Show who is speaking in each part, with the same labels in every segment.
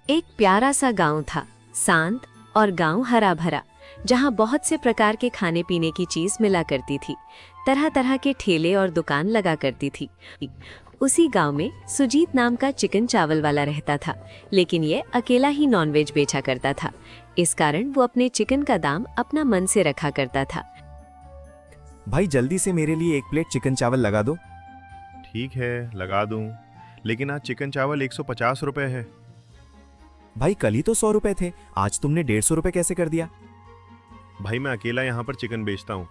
Speaker 1: एक प्यारा सा गांव था, शांत और गांव हरा भरा, जहां बहुत से प्रकार के खाने पीने की चीज मिला करती थी। तरह तरह के ठेले और दुकान लगा करती थी। उसी गांव में सुजीत नाम का चिकन चावल वाला रहता था, लेकिन ये अकेला ही नॉनवेज बेचा करता था। इस कारण वो अपने चिकन का दाम अपना मन से रखा करता था।
Speaker 2: भाई जल्दी से मेरे लिए एक प्लेट चिकन चावल लगा दो।
Speaker 3: ठीक है, लगा दूं, लेकिन आज चिकन चावल 150 रुपए है।
Speaker 2: भाई कल ही तो 100 रुपए थे, आज तुमने 150 रुपए कैसे कर दिया?
Speaker 3: भाई मैं अकेला यहाँ पर चिकन बेचता हूँ।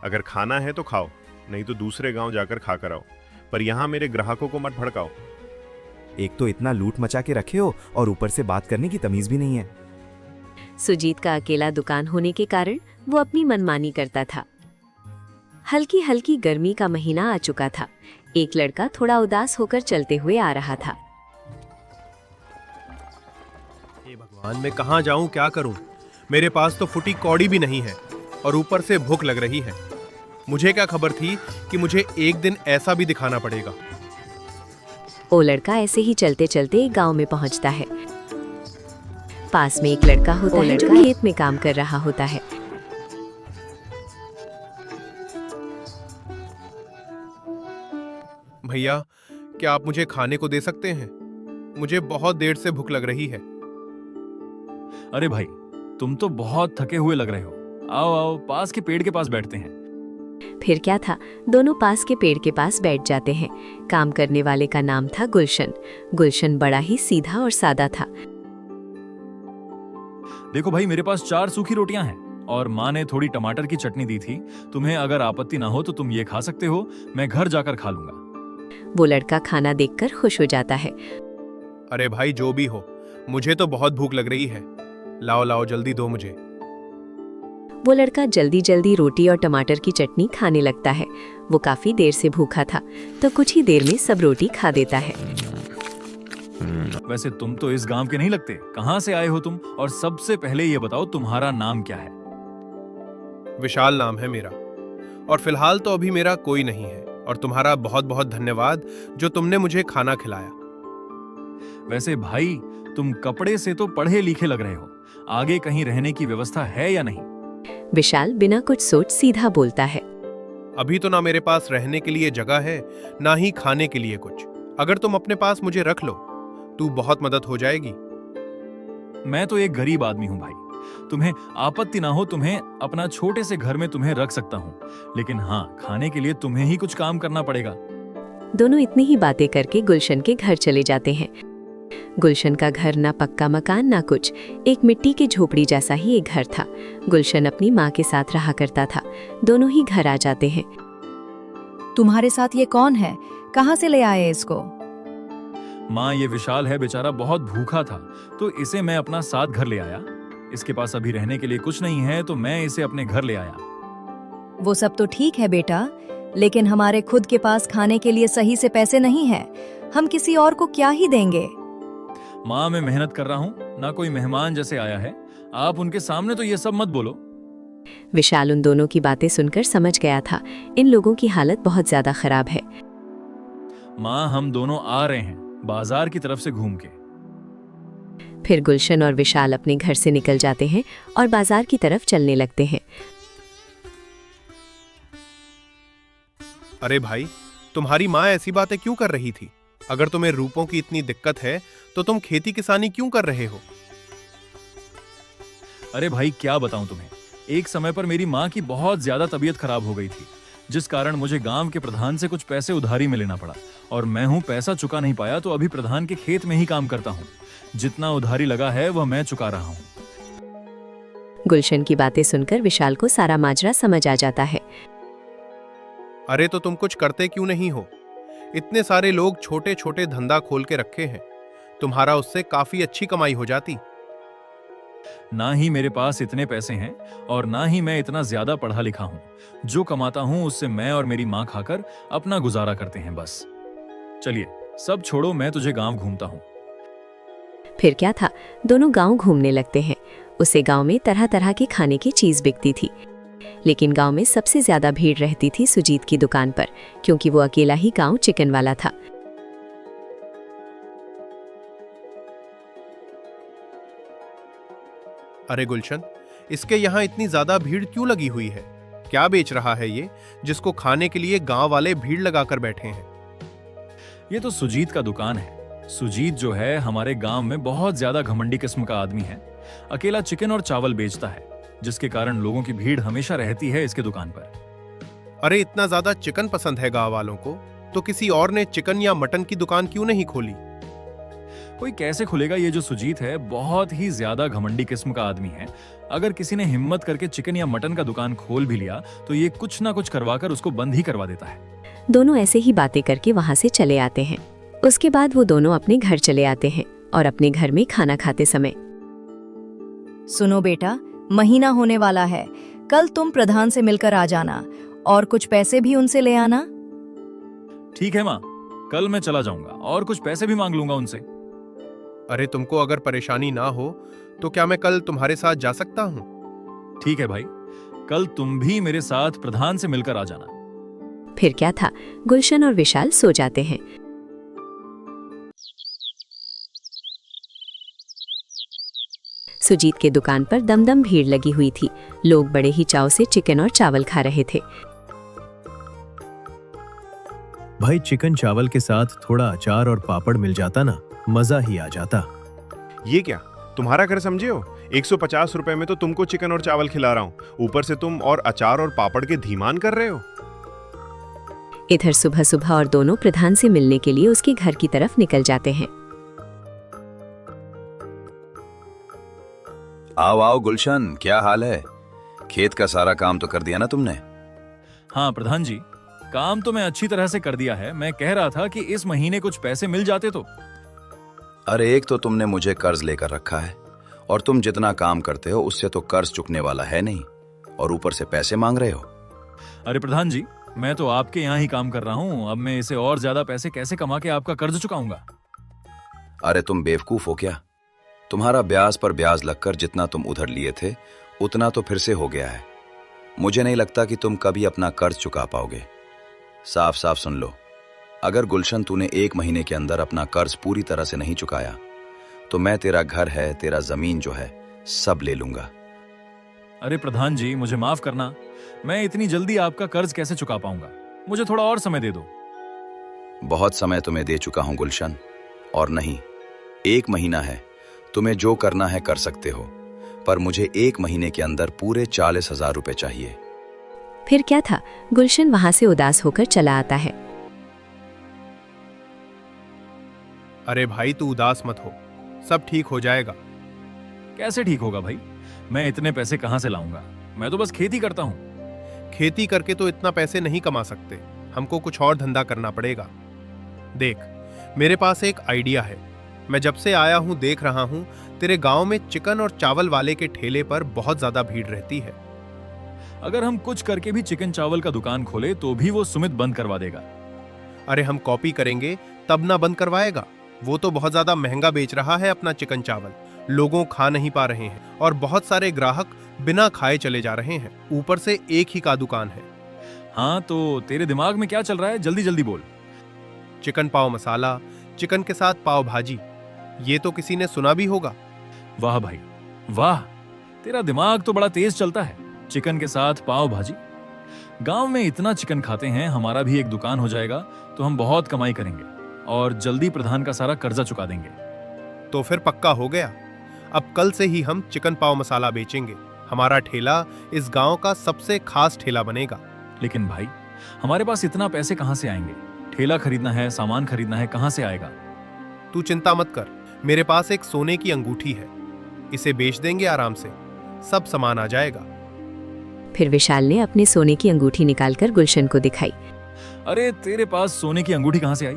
Speaker 3: अगर खाना है तो खाओ, नहीं तो दूसरे गांव जाकर खा कर आओ, पर यहाँ मेरे ग्राहकों को मत भड़काओ।
Speaker 2: एक तो इतना लूट मचा के रखे हो और ऊपर से बात करने की तमीज भी नहीं है।
Speaker 1: सुजीत का अकेला दुकान होने के कारण वो अपनी मनमानी करता था। हल्की हल्की गर्मी का महीना आ चुका था। एक लड़का थोड़ा उदास होकर चलते हुए आ रहा था।
Speaker 4: हे भगवान, मैं कहाँ जाऊं, क्या करूं? मेरे पास तो फुटी कौड़ी भी नहीं है और ऊपर से भूख लग रही है। मुझे क्या खबर थी कि मुझे एक दिन ऐसा भी दिखाना पड़ेगा।
Speaker 1: वो लड़का ऐसे ही चलते चलते एक गांव में पहुंचता है। पास में एक लड़का होता है जो खेत में काम कर रहा होता है।
Speaker 4: भैया, क्या आप मुझे खाने को दे सकते हैं? मुझे बहुत देर से भूख लग रही है।
Speaker 5: अरे भाई, तुम तो बहुत थके हुए लग रहे हो। आओ आओ, पास के पेड़ के पास बैठते हैं।
Speaker 1: फिर क्या था, दोनों पास के पेड़ के पास बैठ जाते हैं। काम करने वाले का नाम था गुलशन। गुलशन बड़ा ही सीधा और सादा था।
Speaker 5: देखो भाई, मेरे पास 4 सूखी रोटियां हैं और माँ ने थोड़ी टमाटर की चटनी दी थी। तुम्हें अगर आपत्ति ना हो तो तुम ये खा सकते हो, मैं घर जाकर खा लूंगा।
Speaker 1: वो लड़का खाना देखकर खुश हो जाता है।
Speaker 4: अरे भाई, जो भी हो, मुझे तो बहुत भूख लग रही है। लाओ लाओ, जल्दी दो मुझे।
Speaker 1: वो लड़का जल्दी जल्दी रोटी और टमाटर की चटनी खाने लगता है। वो काफी देर से भूखा था, तो कुछ ही देर में सब रोटी खा देता है।
Speaker 5: वैसे तुम तो इस गांव के नहीं लगते, कहाँ से आए हो तुम? और सबसे पहले ये बताओ, तुम्हारा नाम क्या है?
Speaker 4: विशाल नाम है मेरा, और फिलहाल तो अभी मेरा कोई नहीं है। और तुम्हारा बहुत बहुत धन्यवाद जो तुमने मुझे खाना खिलाया।
Speaker 5: वैसे भाई, तुम कपड़े से तो पढ़े लिखे लग रहे हो। आगे कहीं रहने की व्यवस्था है या नहीं?
Speaker 1: विशाल बिना कुछ सोच सीधा बोलता है।
Speaker 4: अभी तो ना मेरे पास रहने के लिए जगह है, ना ही खाने के लिए कुछ। अगर तुम अपने पास मुझे रख लो तो बहुत मदद हो जाएगी।
Speaker 5: मैं तो एक गरीब आदमी हूँ भाई। तुम्हें आपत्ति ना हो, तुम्हें अपना छोटे से घर में तुम्हें रख सकता हूँ, लेकिन हाँ, खाने के लिए तुम्हें ही कुछ काम करना पड़ेगा।
Speaker 1: दोनों इतनी ही बातें करके गुलशन के घर चले जाते हैं। गुलशन का घर ना पक्का मकान ना कुछ, एक मिट्टी की झोपड़ी जैसा ही एक घर था। गुलशन अपनी माँ के साथ रहा करता था। दोनों ही घर आ जाते हैं।
Speaker 6: तुम्हारे साथ ये कौन है? कहाँ से ले आए इसको?
Speaker 5: माँ, ये विशाल है, बेचारा बहुत भूखा था, तो इसे मैं अपना साथ घर ले आया। इसके पास अभी रहने के लिए कुछ नहीं है, तो मैं इसे अपने घर ले आया।
Speaker 6: वो सब तो ठीक है बेटा, लेकिन हमारे खुद के पास खाने के लिए सही से पैसे नहीं है। हम किसी और को क्या ही देंगे?
Speaker 5: माँ, मैं मेहनत कर रहा हूँ, ना कोई मेहमान जैसे आया है। आप उनके सामने तो ये सब मत बोलो।
Speaker 1: विशाल उन दोनों की बातें सुनकर समझ गया था, इन लोगों की हालत बहुत ज्यादा खराब है।
Speaker 5: माँ, हम दोनों आ रहे हैं बाजार की तरफ से घूम के।
Speaker 1: फिर गुलशन और विशाल अपने घर से निकल जाते हैं और बाजार की तरफ चलने लगते हैं।
Speaker 4: अरे भाई, तुम्हारी माँ ऐसी बातें क्यों कर रही थी? अगर तुम्हें रूपों की इतनी दिक्कत है तो तुम खेती किसानी क्यों कर रहे हो?
Speaker 5: अरे भाई, क्या बताऊं तुम्हें, एक समय पर मेरी माँ की बहुत ज्यादा तबीयत खराब हो गई थी, जिस कारण मुझे गांव के प्रधान से कुछ पैसे उधारी में लेना पड़ा। और मैं पैसा चुका नहीं पाया, तो अभी प्रधान के खेत में ही काम करता हूँ। जितना उधारी लगा है वह मैं चुका रहा हूँ।
Speaker 1: गुलशन की बातें सुनकर विशाल को सारा माजरा समझ आ जाता है।
Speaker 4: अरे तो तुम कुछ करते क्यों नहीं हो? इतने सारे लोग छोटे छोटे धंधा खोल के रखे हैं, तुम्हारा उससे काफी अच्छी कमाई हो जाती।
Speaker 5: ना ही मेरे पास इतने पैसे हैं और ना ही मैं इतना ज्यादा पढ़ा लिखा हूँ। जो कमाता हूँ उससे मैं और मेरी माँ खाकर अपना गुजारा करते हैं बस। चलिए, सब छोड़ो, मैं तुझे गांव घूमता हूँ।
Speaker 1: फिर क्या था, दोनों गांव घूमने लगते हैं। उसे गांव में तरह तरह की खाने की चीज बिकती थी, लेकिन गांव में सबसे ज्यादा भीड़ रहती थी सुजीत की दुकान पर, क्योंकि वो अकेला ही गांव चिकन वाला था।
Speaker 4: अरे गुलशन, इसके यहाँ इतनी ज्यादा भीड़ क्यों लगी हुई है? क्या बेच रहा है ये, जिसको खाने के लिए गांव वाले भीड़ लगाकर बैठे हैं?
Speaker 5: ये तो सुजीत का दुकान है। सुजीत जो है हमारे गांव में बहुत ज्यादा घमंडी किस्म का आदमी है। अकेला चिकन और चावल बेचता है, जिसके कारण लोगों की भीड़ हमेशा रहती है इसके दुकान पर।
Speaker 4: अरे इतना ज्यादा चिकन पसंद है गांव वालों को, तो किसी और ने चिकन या मटन की दुकान क्यों नहीं खोली?
Speaker 5: कोई कैसे खुलेगा? ये जो सुजीत है बहुत ही ज्यादा घमंडी किस्म का आदमी है। अगर किसी ने हिम्मत करके चिकन या मटन का दुकान खोल भी लिया तो ये कुछ ना कुछ करवाकर उसको बंद ही करवा देता है।
Speaker 1: दोनों ऐसे ही बातें करके वहां से चले आते हैं। उसके बाद वो दोनों अपने घर चले आते हैं और अपने घर में खाना खाते समय,
Speaker 6: सुनो बेटा, महीना होने वाला है, कल तुम प्रधान से मिलकर आ जाना और कुछ पैसे भी उनसे ले आना।
Speaker 5: ठीक है माँ, कल मैं चला जाऊंगा और कुछ पैसे भी मांग लूंगा उनसे।
Speaker 4: अरे तुमको अगर परेशानी ना हो तो क्या मैं कल तुम्हारे साथ जा सकता हूँ?
Speaker 5: ठीक है भाई, कल तुम भी मेरे साथ प्रधान से मिलकर आ जाना।
Speaker 1: फिर क्या था, गुलशन और विशाल सो जाते हैं। सुजीत के दुकान पर दमदम भीड़ लगी हुई थी। लोग बड़े ही चाव से चिकन और चावल खा रहे थे।
Speaker 7: भाई चिकन चावल के साथ थोड़ा अचार और पापड़ मिल जाता ना, मजा ही आ जाता।
Speaker 3: ये क्या, तुम्हारा घर समझे हो? 150 रुपए में तो तुमको चिकन और चावल खिला रहा हूँ, ऊपर से तुम और अचार और पापड़ के धीमान कर रहे हो।
Speaker 1: इधर सुबह सुबह और दोनों प्रधान से मिलने के लिए उसके घर की तरफ निकल जाते हैं।
Speaker 8: आओ आओ गुलशन, क्या हाल है? खेत का सारा काम तो कर दिया ना तुमने?
Speaker 5: हाँ प्रधान जी, काम तो मैं अच्छी तरह से कर दिया है। मैं कह रहा था कि इस महीने कुछ पैसे मिल जाते तो।
Speaker 8: अरे एक तो तुमने मुझे कर्ज लेकर रखा है और तुम जितना काम करते हो उससे तो कर्ज चुकने वाला है नहीं, और ऊपर से पैसे मांग रहे हो।
Speaker 5: अरे प्रधान जी, मैं तो आपके यहाँ ही काम कर रहा हूँ, अब मैं इसे और ज्यादा पैसे कैसे कमा के आपका कर्ज चुकाऊंगा?
Speaker 8: अरे तुम बेवकूफ हो क्या? तुम्हारा ब्याज पर ब्याज लगकर जितना तुम उधर लिए थे उतना तो फिर से हो गया है। मुझे नहीं लगता कि तुम कभी अपना कर्ज चुका पाओगे। साफ साफ सुन लो, अगर गुलशन तूने 1 महीने के अंदर अपना कर्ज पूरी तरह से नहीं चुकाया तो मैं तेरा घर है, तेरा जमीन जो है, सब ले लूंगा।
Speaker 5: अरे प्रधान जी, मुझे माफ करना, मैं इतनी जल्दी आपका कर्ज कैसे चुका पाऊंगा? मुझे थोड़ा और समय दे दो।
Speaker 8: बहुत समय तुम्हें दे चुका हूं गुलशन, और नहीं, 1 महीना है, तुम्हें जो करना है कर सकते हो, पर मुझे 1 महीने के अंदर पूरे 40,000 रुपए चाहिए।
Speaker 1: फिर क्या था, गुलशन वहां से उदास होकर चला आता है।
Speaker 4: अरे भाई तू उदास मत हो, सब ठीक हो जाएगा।
Speaker 5: कैसे ठीक होगा भाई? मैं इतने पैसे कहां से लाऊंगा? मैं तो बस खेती करता हूं।
Speaker 4: खेती करके तो इतना पैसे नहीं कमा सकते, हमको कुछ और धंधा करना पड़ेगा। देख, मेरे पास एक आइडिया है। मैं जब से आया हूं देख रहा हूं तेरे गांव में चिकन और चावल वाले के ठेले पर बहुत ज्यादा भीड़ रहती है।
Speaker 5: अगर हम कुछ करके भी चिकन चावल का दुकान खोले तो भी वो सुमित बंद करवा देगा।
Speaker 4: अरे हम कॉपी करेंगे तब ना बंद करवाएगा। वो तो बहुत ज्यादा महंगा बेच रहा है अपना चिकन चावल, लोगों खा नहीं पा रहे हैं और बहुत सारे ग्राहक बिना खाए चले जा रहे हैं। ऊपर से एक ही का दुकान है।
Speaker 5: हाँ, तो तेरे दिमाग में क्या चल रहा है? जल्दी जल्दी बोल।
Speaker 4: चिकन पाव मसाला, चिकन के साथ पाव भाजी, ये तो किसी ने सुना भी होगा।
Speaker 5: वाह भाई वाह, तेरा दिमाग तो बड़ा तेज चलता है। चिकन के साथ पाव भाजी, गांव में इतना चिकन खाते हैं, हमारा भी एक दुकान हो जाएगा तो हम बहुत कमाई करेंगे और जल्दी प्रधान का सारा कर्जा चुका देंगे।
Speaker 4: तो फिर पक्का हो गया, अब कल से ही हम चिकन पाव मसाला बेचेंगे। हमारा ठेला इस गांव का सबसे खास ठेला बनेगा।
Speaker 5: लेकिन भाई, हमारे पास इतना पैसे कहां से आएंगे? ठेला खरीदना है, सामान खरीदना है, कहां से आएगा?
Speaker 4: तू चिंता मत कर, मेरे पास एक सोने की अंगूठी है, इसे बेच देंगे आराम से, सब सामान आ जाएगा।
Speaker 1: फिर विशाल ने अपने सोने की अंगूठी निकालकर गुलशन को दिखाई।
Speaker 5: अरे तेरे पास सोने की अंगूठी कहां से आई?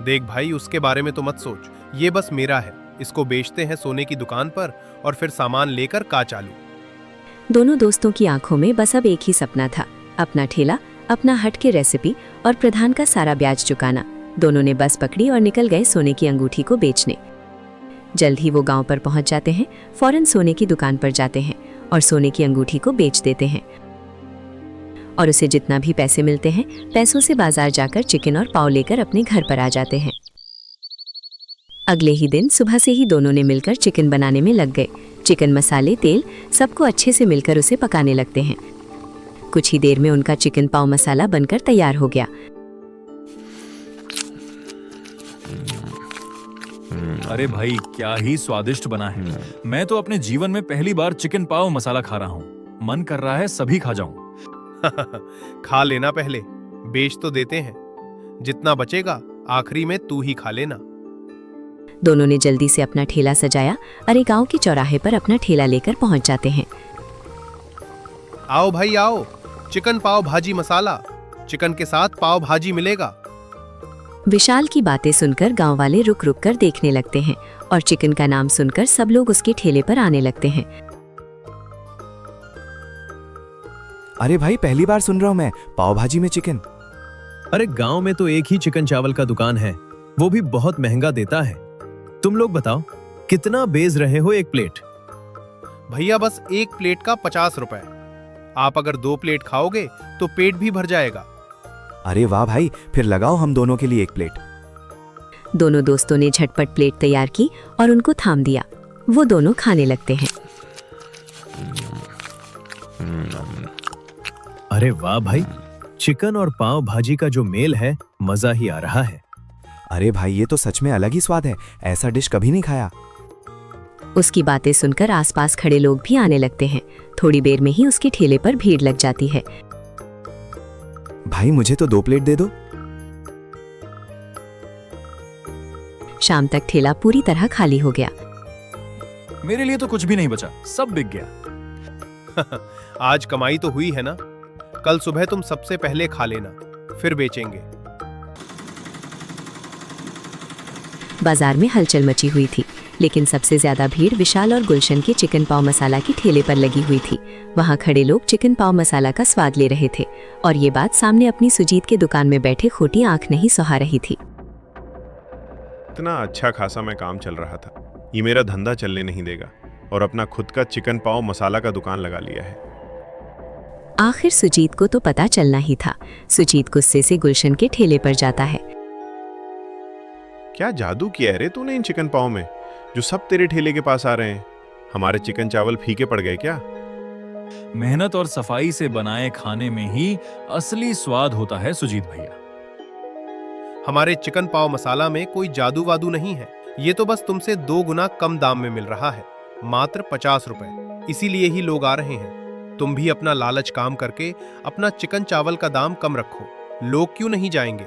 Speaker 4: देख भाई, उसके बारे में तो मत सोच, ये बस मेरा है। इसको बेचते हैं सोने की दुकान पर और फिर सामान लेकर का चालू।
Speaker 1: दोनों दोस्तों की आंखों में बस अब एक ही सपना था, अपना ठेला, अपना हट के रेसिपी और प्रधान का सारा ब्याज चुकाना। दोनों ने बस पकड़ी और निकल गए सोने की अंगूठी को बेचने। जल्द ही वो गांव पर पहुंच जाते हैं, फौरन सोने की दुकान पर जाते हैं और सोने की अंगूठी को बेच देते हैं और उसे जितना भी पैसे मिलते हैं, पैसों से बाजार जाकर चिकन और पाव लेकर अपने घर पर आ जाते हैं। अगले ही दिन सुबह से ही दोनों ने मिलकर चिकन बनाने में लग गए। चिकन, मसाले, तेल सबको अच्छे से मिलकर उसे पकाने लगते हैं। कुछ ही देर में उनका चिकन पाव मसाला बनकर तैयार हो गया।
Speaker 5: अरे भाई, क्या ही स्वादिष्ट बना है। मैं तो अपने जीवन में पहली बार चिकन पाव मसाला खा रहा हूँ। मन कर रहा है सभी खा जाऊं।
Speaker 4: खा लेना पहले, बेच तो देते हैं। जितना बचेगा आखिरी में तू ही खा लेना।
Speaker 1: दोनों ने जल्दी से अपना ठेला सजाया और एक गांव के चौराहे पर अपना ठेला लेकर पहुंच जाते हैं।
Speaker 4: आओ भाई आओ, चिकन पाव भाजी मसाला, चिकन के साथ पाव भाजी मिलेगा।
Speaker 1: विशाल की बातें सुनकर गांव वाले रुक रुक कर देखने लगते हैं और चिकन का नाम सुनकर सब लोग उसके ठेले पर आने लगते हैं।
Speaker 2: अरे भाई, पहली बार सुन रहा हूँ मैं पाव भाजी में चिकन।
Speaker 7: अरे गांव में तो एक ही चिकन चावल का दुकान है, वो भी बहुत महंगा देता है। तुम लोग बताओ कितना बेच रहे हो एक प्लेट?
Speaker 4: भैया बस एक प्लेट का 50 रुपए। आप अगर 2 प्लेट खाओगे तो पेट भी भर जाएगा।
Speaker 2: अरे वाह भाई, फिर लगाओ हम दोनों के लिए एक प्लेट।
Speaker 1: दोनों दोस्तों ने झटपट प्लेट तैयार की और उनको थाम दिया। वो दोनों खाने लगते हैं।
Speaker 7: अरे वाह भाई, चिकन और पाव भाजी का जो मेल है, मजा ही आ रहा है।
Speaker 2: अरे भाई, ये तो सच में अलग ही स्वाद है। ऐसा डिश कभी नहीं खाया।
Speaker 1: उसकी बातें सुनकर आसपास खड़े लोग भी आने लगते हैं। थोड़ी देर में ही उसके ठेले पर भीड़ लग जाती है।
Speaker 2: भाई, मुझे तो 2 प्लेट दे दो।
Speaker 1: शाम तक ठेला पूरी तरह खाली हो गया।
Speaker 5: मेरे लिए तो कुछ भी नहीं बचा, सब बिक गया।
Speaker 4: आज कमाई तो हुई है ना। कल सुबह तुम सबसे पहले खा लेना, फिर बेचेंगे।
Speaker 1: बाजार में हलचल मची हुई थी, लेकिन सबसे ज्यादा भीड़ विशाल और गुलशन के चिकन पाव मसाला के ठेले पर लगी हुई थी। वहां खड़े लोग चिकन पाव मसाला का स्वाद ले रहे थे और ये बात सामने अपनी सुजीत के दुकान में बैठे खोटी आंख नहीं सुहा रही थी।
Speaker 3: इतना अच्छा खासा मैं काम चल रहा था, ये मेरा धंधा चलने नहीं देगा और अपना खुद का चिकन पाव मसाला का दुकान लगा लिया है।
Speaker 1: आखिर सुजीत को तो पता चलना ही था। सुजीत गुस्से से गुलशन के ठेले पर जाता है।
Speaker 3: क्या जादू किया है रे तूने इन चिकन पाव में, जो सब तेरे ठेले के पास आ रहे हैं? हमारे चिकन चावल फीके पड़ गए क्या?
Speaker 5: मेहनत और सफाई से बनाए खाने में ही असली स्वाद होता है सुजीत भैया।
Speaker 4: हमारे चिकन पाव मसाला में कोई जादू वादू नहीं है। ये तो बस तुमसे 2 गुना कम दाम में मिल रहा है, मात्र 50 रुपए। इसीलिए ही लोग आ रहे हैं। तुम भी अपना लालच काम करके अपना चिकन चावल का दाम कम रखो, लोग क्यों नहीं जाएंगे?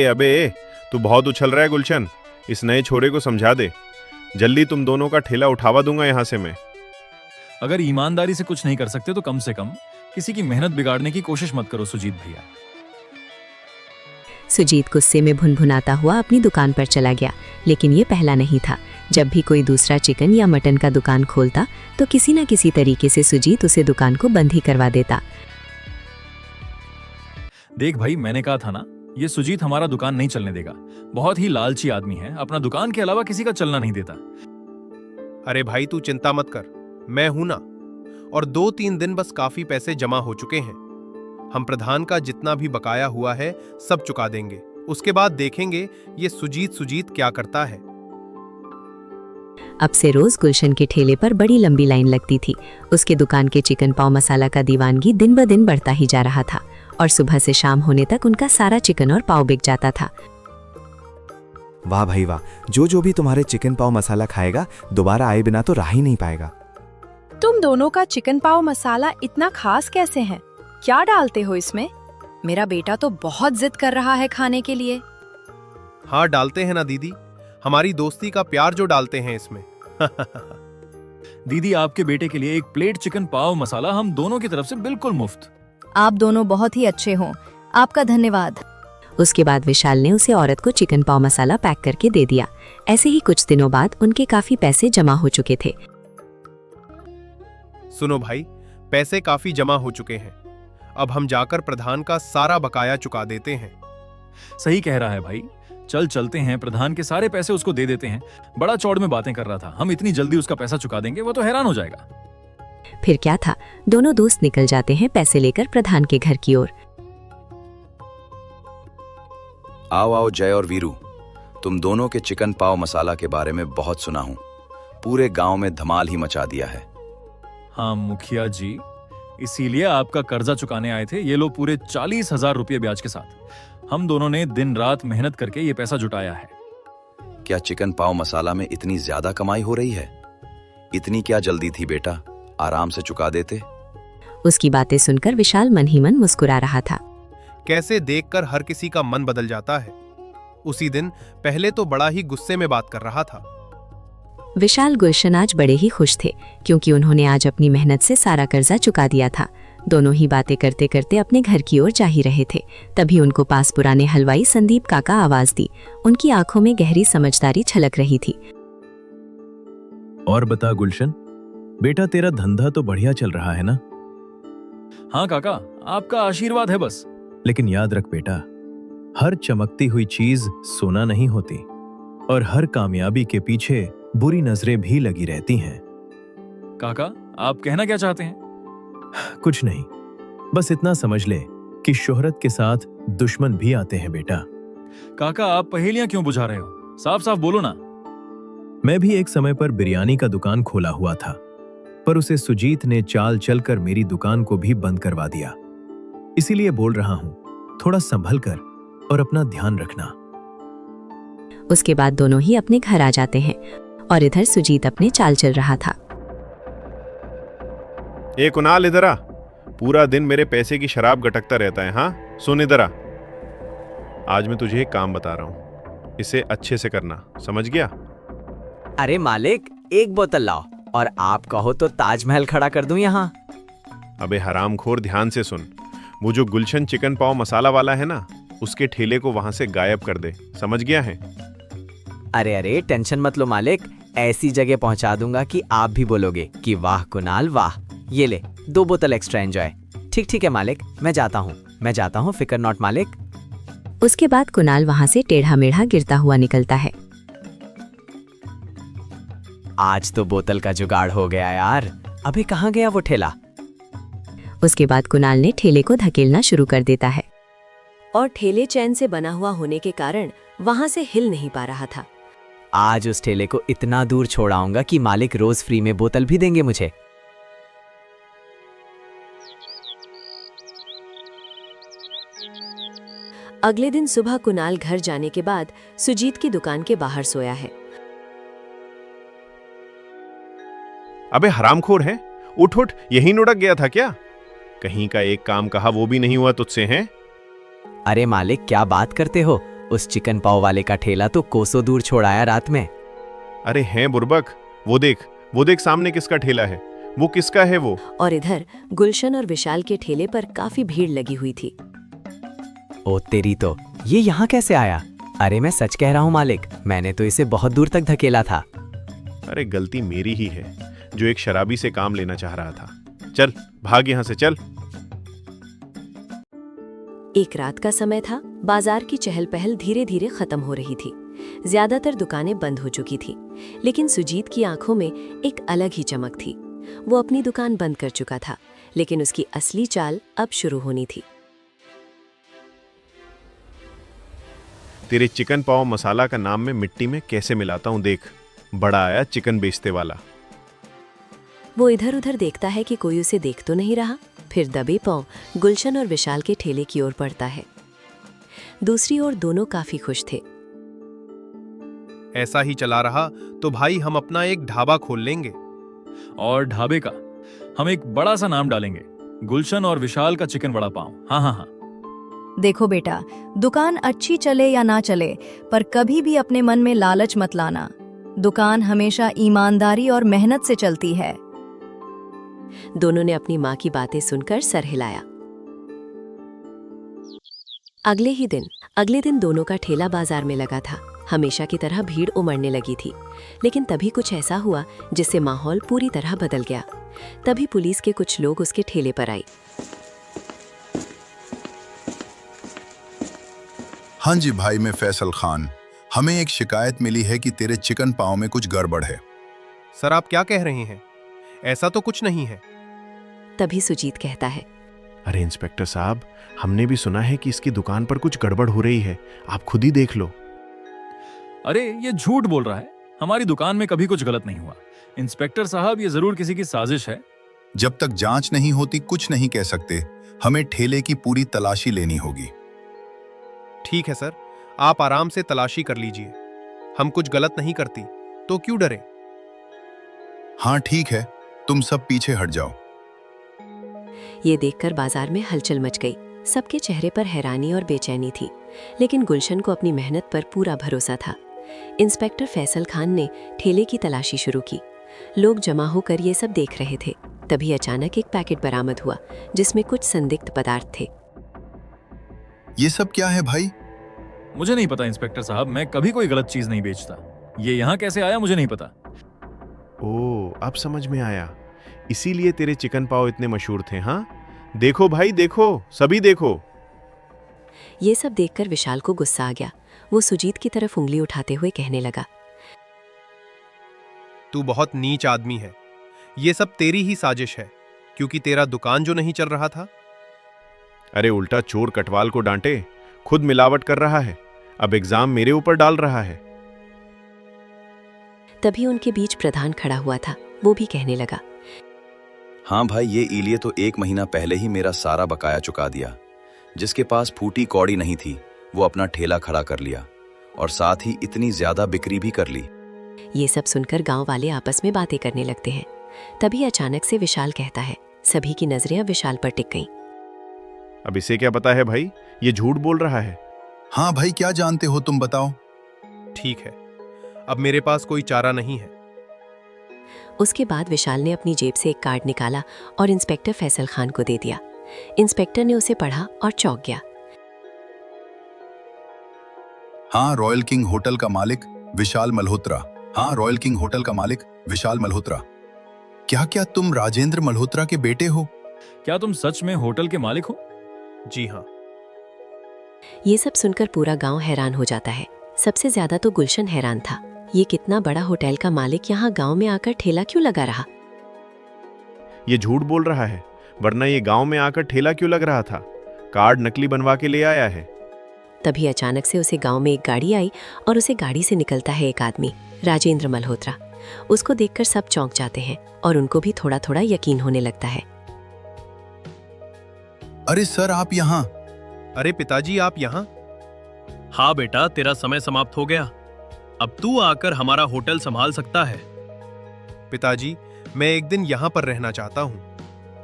Speaker 3: अबे तू बहुत उछल रहा है गुलशन, इस नए छोरे को समझा दे। जल्दी तुम दोनों का ठेला उठावा दूंगा यहां से मैं।
Speaker 5: अगर ईमानदारी से कुछ नहीं कर सकते तो कम से कम किसी की मेहनत बिगाड़ने की कोशिश मत करो सुजीत भैया।
Speaker 1: सुजीत गुस्से में भुनभुनाता हुआ अपनी दुकान पर चला गया, लेकिन ये पहला नहीं था। जब भी कोई दूसरा चिकन या मटन का दुकान खोलता तो किसी न किसी तरीके से सुजीत उसे दुकान को बंद ही करवा देता।
Speaker 5: देख भाई, मैंने कहा था ना, ये सुजीत हमारा दुकान नहीं चलने देगा। बहुत ही लालची आदमी है, अपना दुकान के अलावा किसी का चलना नहीं देता।
Speaker 4: अरे भाई तू चिंता मत कर, मैं हूं ना। और 2-3 दिन बस काफी पैसे जमा हो चुके हैं। हम प्रधान का जितना भी बकाया हुआ है सब चुका देंगे। उसके बाद देखेंगे ये सुजीत क्या करता है।
Speaker 1: अब से रोज गुलशन के ठेले पर बड़ी लंबी लाइन लगती थी। उसके दुकान के चिकन पाव मसाला का दीवानगी दिन ब दिन बढ़ता ही जा रहा था और सुबह से शाम होने तक उनका सारा चिकन और पाव बिक जाता था।
Speaker 2: वाह भाई वाह, जो भी तुम्हारे चिकन पाव मसाला खाएगा दोबारा आए बिना तो रह ही नहीं पाएगा।
Speaker 9: तुम दोनों का चिकन पाव मसाला इतना खास कैसे है? क्या डालते हो इसमें? मेरा बेटा तो बहुत जिद कर रहा है खाने के लिए।
Speaker 4: हाँ डालते हैं ना दीदी, हमारी दोस्ती का प्यार जो डालते हैं इसमें।
Speaker 5: दीदी, आपके बेटे के लिए एक प्लेट चिकन पाव मसाला हम दोनों की तरफ से बिल्कुल मुफ्त।
Speaker 6: आप दोनों बहुत ही अच्छे हो, आपका धन्यवाद।
Speaker 1: उसके बाद विशाल ने उसे औरत को चिकन पाव मसाला पैक करके दे दिया। ऐसे ही कुछ दिनों बाद उनके काफी पैसे जमा हो चुके थे।
Speaker 4: सुनो भाई, पैसे काफी जमा हो चुके हैं। अब हम जाकर प्रधान का सारा बकाया चुका देते हैं।
Speaker 5: सही कह रहा है भाई, चलते हैं, प्रधान के सारे पैसे उसको दे देते हैं। बड़ा चौड़ में बातें कर रहा था, हम इतनी जल्दी उसका पैसा चुका देंगे, वो तो हैरान हो जाएगा।
Speaker 1: फिर क्या था, दोनों दोस्त निकल जाते हैं पैसे लेकर प्रधान के घर की ओर।
Speaker 8: आओ जय और वीरू, तुम दोनों के चिकन पाव मसाला के बारे में बहुत सुना हूं। पूरे गांव में धमाल ही मचा दिया है।
Speaker 5: हाँ मुखिया जी, इसीलिए आपका कर्जा चुकाने आए थे ये लो पूरे 40,000 रुपये ब्याज के साथ। हम दोनों ने दिन रात मेहनत करके ये पैसा जुटाया है।
Speaker 8: क्या चिकन पाव मसाला में इतनी ज्यादा कमाई हो रही है? इतनी क्या जल्दी थी बेटा, आराम से चुका देते।
Speaker 1: उसकी बातें सुनकर विशाल मन ही मन मुस्कुरा रहा था।
Speaker 4: कैसे देखकर हर किसी का मन बदल जाता है। उसी दिन पहले तो बड़ा ही गुस्से में बात कर रहा था।
Speaker 1: विशाल गुलशन आज बड़े ही खुश थे क्योंकि उन्होंने आज अपनी मेहनत से सारा कर्जा चुका दिया था। दोनों ही बातें करते करते अपने घर की ओर जा ही रहे थे, तभी उनको पास पुराने हलवाई संदीप काका आवाज दी। उनकी आंखों में गहरी समझदारी छलक रही थी।
Speaker 7: और बता गुलशन, बेटा तेरा धंधा तो बढ़िया चल रहा है ना?
Speaker 5: हाँ काका, आपका आशीर्वाद है बस।
Speaker 7: लेकिन याद रख बेटा, हर चमकती हुई चीज सोना नहीं होती और हर कामयाबी के पीछे बुरी नजरें भी लगी रहती हैं।
Speaker 5: काका, आप कहना क्या चाहते हैं?
Speaker 7: कुछ नहीं, बस इतना समझ ले कि शोहरत के साथ दुश्मन भी आते हैं बेटा।
Speaker 5: काका, आप पहेलियां क्यों बुझा रहे हो? साफ साफ बोलो ना।
Speaker 7: मैं भी एक समय पर बिरयानी का दुकान खोला हुआ था, पर उसे सुजीत ने चाल चलकर मेरी दुकान को भी बंद करवा दिया। इसीलिए बोल रहा हूं, थोड़ा संभल कर और अपना ध्यान रखना।
Speaker 1: उसके बाद दोनों ही अपने घर आ जाते हैं और इधर सुजीत अपने चाल चल रहा था।
Speaker 3: ए कुणाल, इधर आ। पूरा दिन मेरे पैसे की शराब गटकता रहता है। हाँ सुन, इधर आ। आज मैं तुझे एक काम बता रहा हूं, इसे अच्छे से करना, समझ गया?
Speaker 10: अरे मालिक, एक बोतल लाओ और आप कहो तो ताजमहल खड़ा कर दूं यहाँ।
Speaker 3: अबे हरामखोर, ध्यान से सुन। वो जो गुलशन चिकन पाव मसाला वाला है ना, उसके ठेले को वहां से गायब कर दे, समझ गया है?
Speaker 10: अरे अरे टेंशन मत लो मालिक, ऐसी जगह पहुंचा दूंगा कि आप भी बोलोगे कि वाह कुणाल वाह। ये ले 2 बोतल एक्स्ट्रा एंजॉय। ठीक ठीक है मालिक, मैं जाता हूँ, फिकर नॉट मालिक।
Speaker 1: उसके बाद कुणाल वहां से टेढ़ा मेढ़ा गिरता हुआ निकलता है।
Speaker 10: आज तो बोतल का जुगाड़ हो गया यार। अभी कहाँ गया वो ठेला?
Speaker 1: उसके बाद कुणाल ने ठेले को धकेलना शुरू कर देता है और ठेले चैन से बना हुआ होने के कारण वहां से हिल नहीं पा रहा था।
Speaker 10: आज उस ठेले को इतना दूर छोड़ाऊंगा कि मालिक रोज फ्री में बोतल भी देंगे मुझे।
Speaker 1: अगले दिन सुबह कुणाल घर जाने के बाद सुजीत की दुकान के बाहर सोया है।
Speaker 3: अबे हरामखोर है, उठ उठ, यही लुढ़क गया था क्या? कहीं का एक काम कहा वो भी नहीं हुआ तुझसे है?
Speaker 10: अरे मालिक, क्या बात करते हो? उस चिकन पाव वाले का ठेला तो कोसों दूर छोड़ाया रात में।
Speaker 3: अरे हैं बुर्बक, वो देख सामने किसका ठेला है, वो किसका है वो?
Speaker 1: और इधर गुलशन और विशाल के ठेले पर काफी भीड़ लगी हुई थी।
Speaker 10: ओ तेरी तो, ये यहाँ कैसे आया? अरे मैं सच कह रहा हूँ मालिक, मैंने तो इसे बहुत दूर तक धकेला था।
Speaker 3: अरे गलती मेरी ही है, जो एक शराबी से काम लेना चाह रहा था। चल भाग यहाँ से, चल।
Speaker 1: एक रात का समय था। बाजार की चहल पहल धीरे धीरे खत्म हो रही थी। ज्यादातर दुकानें बंद हो चुकी थी, लेकिन सुजीत की आंखों में एक अलग ही चमक थी। वो अपनी दुकान बंद कर चुका था, लेकिन उसकी असली चाल अब शुरू होनी थी।
Speaker 3: तेरे चिकन पाव मसाला का नाम मैं मिट्टी में कैसे मिलाता हूँ, देख। बड़ा आया चिकन बेचते वाला।
Speaker 1: वो इधर उधर देखता है कि कोई उसे देख तो नहीं रहा, फिर दबे पांव गुलशन और विशाल के ठेले की ओर बढ़ता है। दूसरी ओर दोनों काफी खुश थे।
Speaker 4: ऐसा ही चला रहा तो भाई हम अपना एक ढाबा खोल लेंगे।
Speaker 5: और ढाबे का हम एक बड़ा सा नाम डालेंगे, गुलशन और विशाल का चिकन वड़ा पाव। हाँ हाँ हाँ।
Speaker 6: देखो बेटा, दुकान अच्छी चले या ना चले, पर कभी भी अपने मन में लालच मत लाना। दुकान हमेशा ईमानदारी और मेहनत से चलती है।
Speaker 1: दोनों ने अपनी माँ की बातें सुनकर सर हिलाया। अगले दिन दोनों का ठेला बाजार में लगा था। हमेशा की तरह भीड़ उमड़ने लगी थी, लेकिन तभी कुछ ऐसा हुआ जिससे माहौल पूरी तरह बदल गया। तभी पुलिस के कुछ लोग उसके ठेले पर आए।
Speaker 11: हाँ जी भाई, मैं फैसल खान। हमें एक शिकायत मिली है कि तेरे चिकन पाव में कुछ गड़बड़ है।
Speaker 4: सर आप क्या कह रहे हैं? ऐसा तो कुछ नहीं है।
Speaker 1: तभी सुजीत कहता है,
Speaker 3: अरे इंस्पेक्टर साहब, हमने भी सुना है कि इसकी दुकान पर कुछ गड़बड़ हो रही है, आप खुद ही देख लो।
Speaker 5: अरे ये झूठ बोल रहा है, हमारी दुकान में कभी कुछ गलत नहीं हुआ। इंस्पेक्टर साहब, ये जरूर किसी की साजिश है।
Speaker 11: जब तक जांच नहीं होती कुछ नहीं कह सकते। हमें ठेले की पूरी तलाशी लेनी होगी।
Speaker 4: ठीक है सर, आप आराम से तलाशी कर लीजिए। हम कुछ गलत नहीं करती तो क्यों डरे।
Speaker 11: हाँ ठीक है, तुम सब पीछे हट जाओ।
Speaker 1: ये देखकर बाजार में हलचल मच गई। सबके चेहरे पर हैरानी और बेचैनी थी, लेकिन गुलशन को अपनी मेहनत पर पूरा भरोसा था। इंस्पेक्टर फैसल खान ने ठेले की तलाशी शुरू की। लोग जमा होकर ये सब देख रहे थे। तभी अचानक एक पैकेट बरामद हुआ जिसमें कुछ संदिग्ध पदार्थ थे।
Speaker 11: ये सब क्या है भाई?
Speaker 5: मुझे नहीं पता इंस्पेक्टर साहब, मैं कभी कोई गलत चीज नहीं बेचता। ये यहाँ कैसे आया मुझे नहीं पता।
Speaker 3: ओह, अब समझ में आया। इसीलिए तेरे चिकन पाव इतने मशहूर थे। हाँ, देखो भाई, देखो, सभी देखो।
Speaker 1: ये सब देखकर विशाल को गुस्सा आ गया। वो सुजीत की तरफ उंगली उठाते हुए कहने लगा,
Speaker 4: तू बहुत नीच आदमी है। ये सब तेरी ही साजिश है, क्योंकि तेरा दुकान जो नहीं चल रहा था।
Speaker 3: अरे उल्टा चोर कटवाल को डांटे, खुद मिलावट कर रहा है, अब एग्जाम मेरे ऊपर डाल रहा है।
Speaker 1: तभी उनके बीच प्रधान खड़ा हुआ था। वो भी कहने लगा,
Speaker 8: हाँ भाई, ये ईलिए तो 1 महीना पहले ही मेरा सारा बकाया चुका दिया। जिसके पास फूटी कौड़ी नहीं थी वो अपना ठेला खड़ा कर लिया और साथ ही इतनी ज्यादा बिक्री भी कर ली।
Speaker 1: ये सब सुनकर गांव वाले आपस में बातें करने लगते हैं। तभी अचानक से विशाल कहता है। सभी की नजरें अब विशाल पर टिक गईं।
Speaker 3: अब इसे क्या पता है भाई, ये झूठ बोल रहा है।
Speaker 11: हाँ भाई, क्या जानते हो तुम बताओ।
Speaker 4: ठीक है, अब मेरे पास कोई चारा नहीं है।
Speaker 1: उसके बाद विशाल ने अपनी जेब से एक कार्ड निकाला और इंस्पेक्टर फैसल खान को दे दिया। इंस्पेक्टर ने उसे पढ़ा और चौंक गया।
Speaker 11: हाँ, रॉयल किंग होटल का मालिक विशाल मल्होत्रा। हाँ, रॉयल किंग होटल का मालिक विशाल मल्होत्रा। क्या तुम राजेंद्र मल्होत्रा के बेटे हो?
Speaker 5: क्या तुम सच में होटल के मालिक हो?
Speaker 4: जी हाँ।
Speaker 1: ये सब सुनकर पूरा गांव हैरान हो जाता है। सबसे ज्यादा तो गुलशन हैरान था। ये कितना बड़ा होटल का मालिक यहाँ गांव में आकर ठेला क्यों लगा रहा?
Speaker 3: ये झूठ बोल रहा है, वरना ये गांव में आकर ठेला क्यों लग रहा था? कार्ड नकली बनवा के ले आया है।
Speaker 1: तभी अचानक से उसे गांव में एक गाड़ी आई और उसे गाड़ी से निकलता है एक आदमी, राजेंद्र मल्होत्रा। उसको देखकर सब चौंक जाते हैं और उनको भी थोड़ा थोड़ा यकीन होने लगता है।
Speaker 11: अरे सर, आप यहाँ?
Speaker 4: अरे पिताजी, आप यहाँ?
Speaker 12: हाँ बेटा, तेरा समय समाप्त हो गया। अब तू आकर हमारा होटल संभाल सकता है।
Speaker 4: पिताजी, मैं एक दिन यहाँ पर रहना चाहता हूँ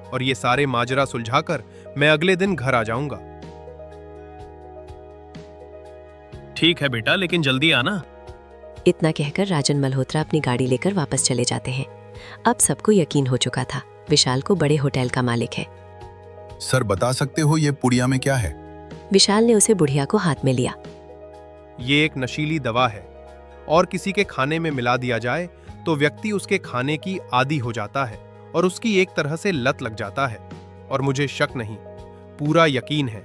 Speaker 4: और ये सारे माजरा सुलझाकर मैं अगले दिन घर आ जाऊंगा।
Speaker 12: ठीक है बेटा, लेकिन जल्दी आना।
Speaker 1: इतना कहकर राजन मल्होत्रा अपनी गाड़ी लेकर वापस चले जाते हैं। अब सबको यकीन हो चुका था, विशाल को बड़े होटल का मालिक है।
Speaker 11: सर, बता सकते हो ये पुड़िया में क्या है?
Speaker 1: विशाल ने उसे बुढ़िया को हाथ में लिया।
Speaker 4: ये एक नशीली दवा है और किसी के खाने में मिला दिया जाए तो व्यक्ति उसके खाने की आदी हो जाता है और उसकी एक तरह से लत लग जाता है। और मुझे शक नहीं, पूरा यकीन है,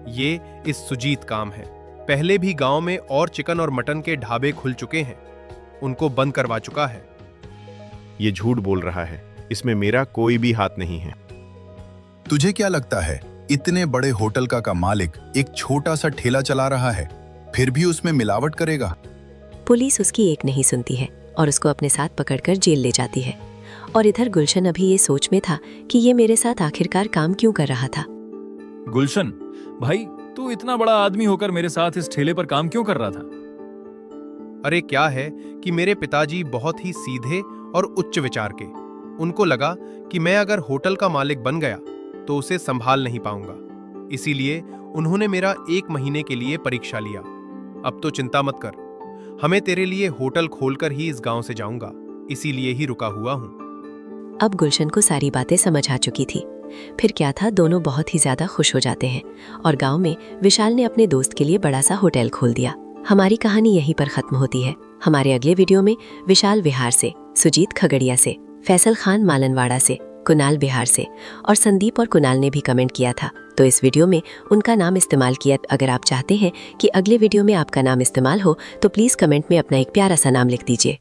Speaker 4: ये इस सुजीत काम है। पहले भी गांव में और चिकन और मटन के ढाबे खुल चुके हैं, उनको बंद करवा चुका है।
Speaker 3: ये झूठ बोल रहा है, इसमें मेरा कोई भी हाथ नहीं है।
Speaker 11: तुझे क्या लगता है इतने बड़े होटल का मालिक एक छोटा सा ठेला चला रहा है, फिर भी उसमें मिलावट करेगा?
Speaker 1: पुलिस उसकी एक नहीं सुनती है और उसको अपने साथ पकड़कर जेल ले जाती है। और इधर गुलशन अभी ये सोच में था कि ये मेरे साथ आखिरकार काम क्यों कर रहा था।
Speaker 5: गुलशन भाई, तू इतना बड़ा आदमी होकर मेरे साथ इस ठेले पर काम क्यों कर रहा था?
Speaker 4: अरे क्या है कि मेरे पिताजी बहुत ही सीधे और उच्च विचार के। उनको लगा कि मैं अगर होटल का मालिक बन गया तो उसे संभाल नहीं पाऊंगा। इसीलिए उन्होंने मेरा 1 महीने के लिए परीक्षा लिया। अब तो चिंता मत कर, हमें तेरे लिए होटल खोलकर ही इस गांव से जाऊंगा, इसीलिए ही रुका हुआ हूं।
Speaker 1: अब गुलशन को सारी बातें समझ आ चुकी थी। फिर क्या था, दोनों बहुत ही ज्यादा खुश हो जाते हैं और गांव में विशाल ने अपने दोस्त के लिए बड़ा सा होटल खोल दिया। हमारी कहानी यहीं पर खत्म होती है। हमारे अगले वीडियो में विशाल बिहार से, सुजीत खगड़िया से, फैसल खान मालनवाड़ा से, कुणाल बिहार से और संदीप और कुणाल ने भी कमेंट किया था, तो इस वीडियो में उनका नाम इस्तेमाल किया। अगर आप चाहते हैं कि अगले वीडियो में आपका नाम इस्तेमाल हो तो प्लीज़ कमेंट में अपना एक प्यारा सा नाम लिख दीजिए।